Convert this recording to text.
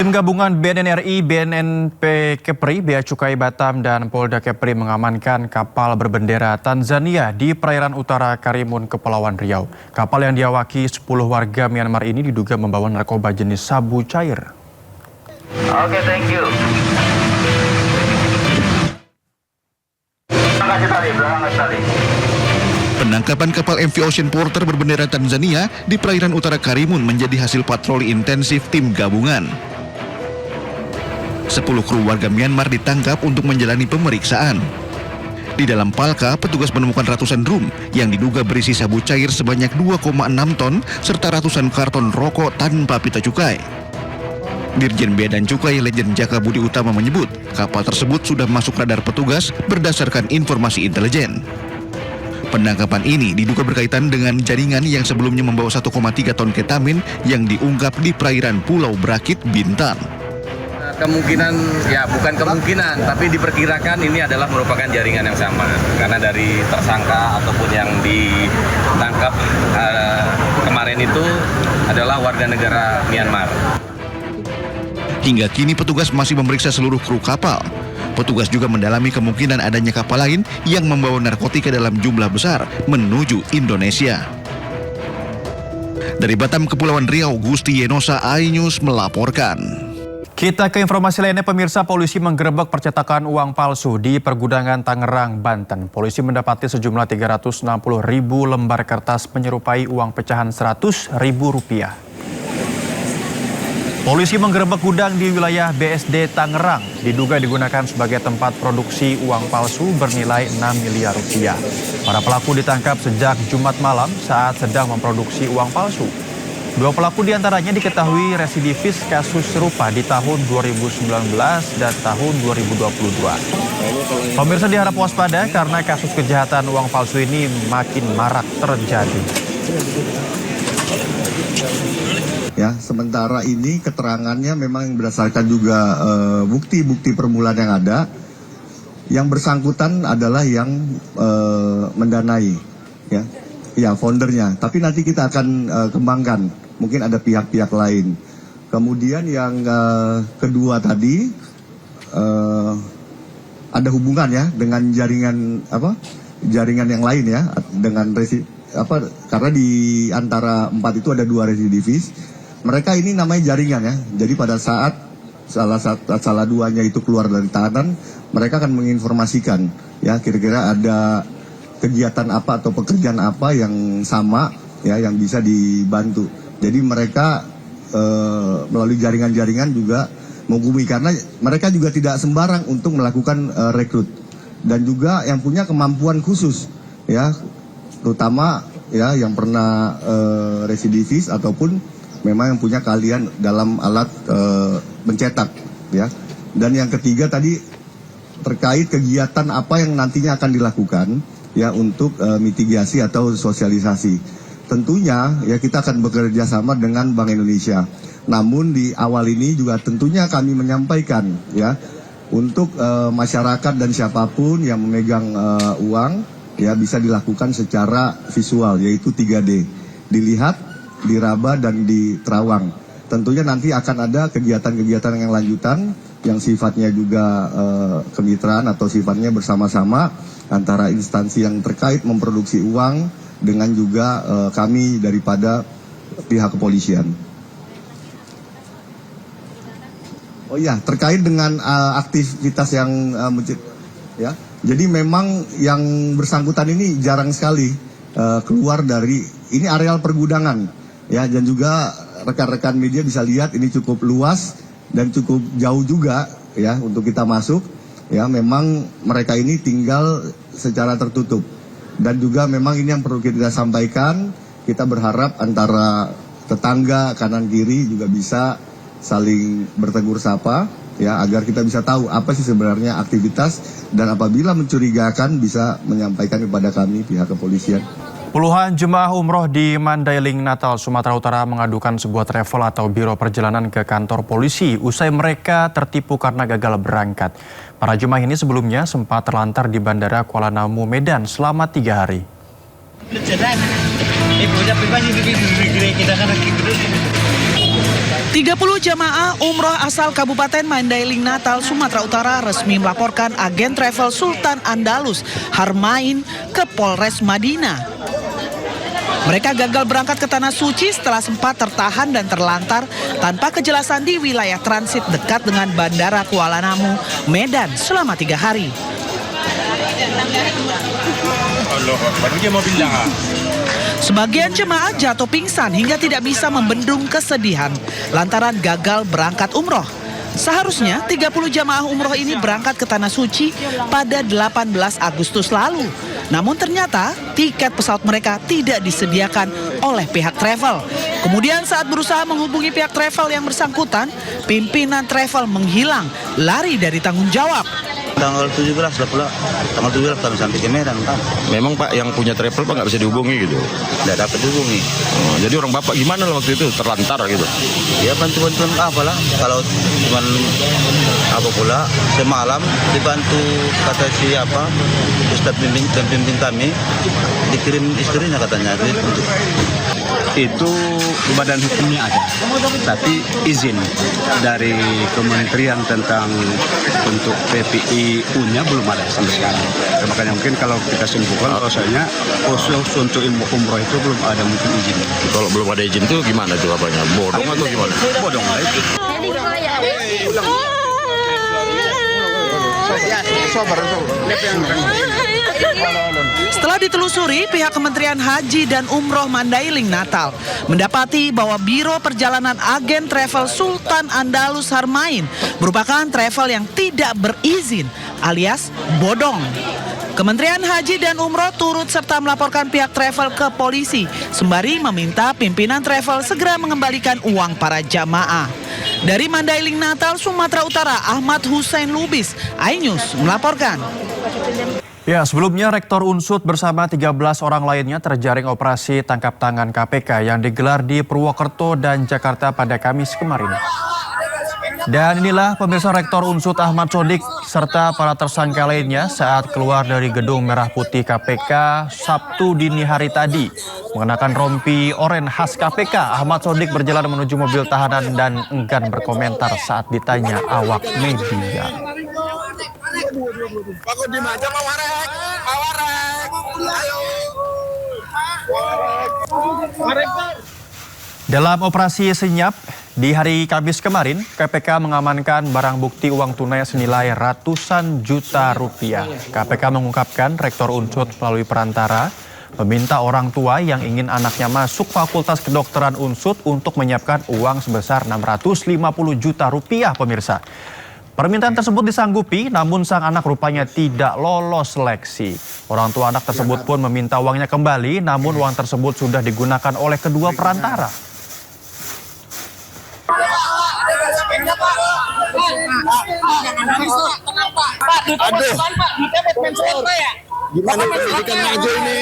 Tim gabungan BNN RI, BNNP Kepri, Bea Cukai Batam, dan Polda Kepri mengamankan kapal berbendera Tanzania di perairan utara Karimun, Kepulauan Riau. Kapal yang diawaki 10 warga Myanmar ini diduga membawa narkoba jenis sabu cair. Oke, thank you. Penangkapan kapal MV Ocean Porter berbendera Tanzania di perairan utara Karimun menjadi hasil patroli intensif tim gabungan. 10 kru warga Myanmar ditangkap untuk menjalani pemeriksaan. Di dalam palka, petugas menemukan ratusan drum yang diduga berisi sabu cair sebanyak 2,6 ton serta ratusan karton rokok tanpa pita cukai. Dirjen Bea dan Cukai Lejen Jaka Budi Utama menyebut kapal tersebut sudah masuk radar petugas berdasarkan informasi intelijen. Penangkapan ini diduga berkaitan dengan jaringan yang sebelumnya membawa 1,3 ton ketamin yang diungkap di perairan Pulau Brakit, Bintan. Kemungkinan, ya bukan kemungkinan, tapi diperkirakan ini adalah merupakan jaringan yang sama. Karena dari tersangka ataupun yang ditangkap kemarin itu adalah warga negara Myanmar. Hingga kini petugas masih memeriksa seluruh kru kapal. Petugas juga mendalami kemungkinan adanya kapal lain yang membawa narkotika dalam jumlah besar menuju Indonesia. Dari Batam, Kepulauan Riau, Gusti Yenosa, iNews melaporkan. Kita ke informasi lainnya, pemirsa. Polisi menggerebek percetakan uang palsu di Pergudangan Tangerang, Banten. Polisi mendapati sejumlah 360.000 lembar kertas menyerupai uang pecahan Rp100.000. Polisi menggerebek gudang di wilayah BSD Tangerang, diduga digunakan sebagai tempat produksi uang palsu bernilai Rp6 miliar. Para pelaku ditangkap sejak Jumat malam saat sedang memproduksi uang palsu. 2 pelaku diantaranya diketahui residivis kasus serupa di tahun 2019 dan tahun 2022. Pemirsa diharap waspada karena kasus kejahatan uang palsu ini makin marak terjadi. Ya, sementara ini keterangannya memang berdasarkan juga bukti-bukti permulaan yang ada. Yang bersangkutan adalah yang mendanai, ya foundernya. Tapi nanti kita akan kembangkan. Mungkin ada pihak-pihak lain. Kemudian yang kedua tadi ada hubungan ya dengan jaringan jaringan yang lain ya, dengan karena di antara 4 itu ada 2 residivis. Mereka ini namanya jaringan ya. Jadi pada saat salah duanya itu keluar dari tahanan, mereka akan menginformasikan ya kira-kira ada kegiatan apa atau pekerjaan apa yang sama ya yang bisa dibantu. Jadi mereka melalui jaringan-jaringan juga menghubungi, karena mereka juga tidak sembarang untuk melakukan rekrut, dan juga yang punya kemampuan khusus ya, terutama ya yang pernah residivis ataupun memang yang punya keahlian dalam alat mencetak ya. Dan yang ketiga tadi terkait kegiatan apa yang nantinya akan dilakukan ya untuk mitigasi atau sosialisasi. Tentunya ya kita akan bekerja sama dengan Bank Indonesia. Namun di awal ini juga tentunya kami menyampaikan ya untuk masyarakat dan siapapun yang memegang uang ya bisa dilakukan secara visual, yaitu 3D. Dilihat, diraba, dan diterawang. Tentunya nanti akan ada kegiatan-kegiatan yang lanjutan yang sifatnya juga kemitraan atau sifatnya bersama-sama antara instansi yang terkait memproduksi uang dengan juga kami daripada pihak kepolisian. Oh iya, terkait dengan aktivitas yang ya. Jadi memang yang bersangkutan ini jarang sekali keluar dari ini areal pergudangan ya, dan juga rekan-rekan media bisa lihat ini cukup luas dan cukup jauh juga ya untuk kita masuk ya. Memang mereka ini tinggal secara tertutup, dan juga memang ini yang perlu kita sampaikan. Kita berharap antara tetangga kanan kiri juga bisa saling bertegur sapa ya, agar kita bisa tahu apa sih sebenarnya aktivitas, dan apabila mencurigakan bisa menyampaikan kepada kami pihak kepolisian. Puluhan jemaah umroh di Mandailing, Natal, Sumatera Utara mengadukan sebuah travel atau biro perjalanan ke kantor polisi usai mereka tertipu karena gagal berangkat. Para jemaah ini sebelumnya sempat terlantar di Bandara Kuala Namu, Medan selama 3 hari. Ibunya pribadi kita kan lagi 30 jamaah umroh asal Kabupaten Mandailing Natal, Sumatera Utara resmi melaporkan agen travel Sultan Andalus Harmain ke Polres Madinah. Mereka gagal berangkat ke Tanah Suci setelah sempat tertahan dan terlantar tanpa kejelasan di wilayah transit dekat dengan Bandara Kuala Namu, Medan selama 3 hari. Sebagian jemaah jatuh pingsan hingga tidak bisa membendung kesedihan lantaran gagal berangkat umroh. Seharusnya 30 jamaah umroh ini berangkat ke Tanah Suci pada 18 Agustus lalu. Namun ternyata tiket pesawat mereka tidak disediakan oleh pihak travel. Kemudian saat berusaha menghubungi pihak travel yang bersangkutan, pimpinan travel menghilang, lari dari tanggung jawab. Tanggal 17 lah pula, tanggal 17 kami sampai ke Medan kan. Memang Pak yang punya travel Pak nggak bisa dihubungi gitu? Nggak dapat dihubungi. Oh, jadi orang Bapak gimana lah waktu itu, terlantar gitu? Ya bantu-bantuan apa lah, kalau cuman apa pula, semalam dibantu kata siapa, Ustaz pembimbing kami, dikirim istrinya katanya untuk itu badan hukumnya ada, tapi izin dari kementerian tentang untuk PPIU-nya belum ada sampai sekarang. Makanya mungkin kalau kita simpulkan bahwasanya khusus untuk ilmu umroh itu belum ada mungkin izin. Kalau belum ada izin tuh gimana tuh apanya? Bodong atau gimana? Bodong lah itu. Setelah ditelusuri, pihak Kementerian Haji dan Umroh Mandailing Natal mendapati bahwa Biro Perjalanan Agen Travel Sultan Andalus Harmain merupakan travel yang tidak berizin alias bodong. Kementerian Haji dan Umroh turut serta melaporkan pihak travel ke polisi sembari meminta pimpinan travel segera mengembalikan uang para jamaah. Dari Mandailing Natal, Sumatera Utara, Ahmad Hussein Lubis, iNews melaporkan. Ya, sebelumnya Rektor Unsud bersama 13 orang lainnya terjaring operasi tangkap tangan KPK yang digelar di Purwokerto dan Jakarta pada Kamis kemarin. Dan inilah pemirsa Rektor Unsud Ahmad Sodik serta para tersangka lainnya saat keluar dari gedung Merah Putih KPK Sabtu dini hari tadi. Mengenakan rompi oranye khas KPK, Ahmad Sodik berjalan menuju mobil tahanan dan enggan berkomentar saat ditanya awak media. Dalam operasi senyap di hari Kamis kemarin, KPK mengamankan barang bukti uang tunai senilai ratusan juta rupiah. KPK mengungkapkan Rektor Unsud melalui perantara meminta orang tua yang ingin anaknya masuk Fakultas Kedokteran Unsud untuk menyiapkan uang sebesar 650 juta rupiah, pemirsa. Permintaan tersebut disanggupi, namun sang anak rupanya tidak lolos seleksi. Orang tua anak tersebut pun meminta uangnya kembali, namun uang tersebut sudah digunakan oleh kedua perantara. Aduh, gimana pendidikan maju ini?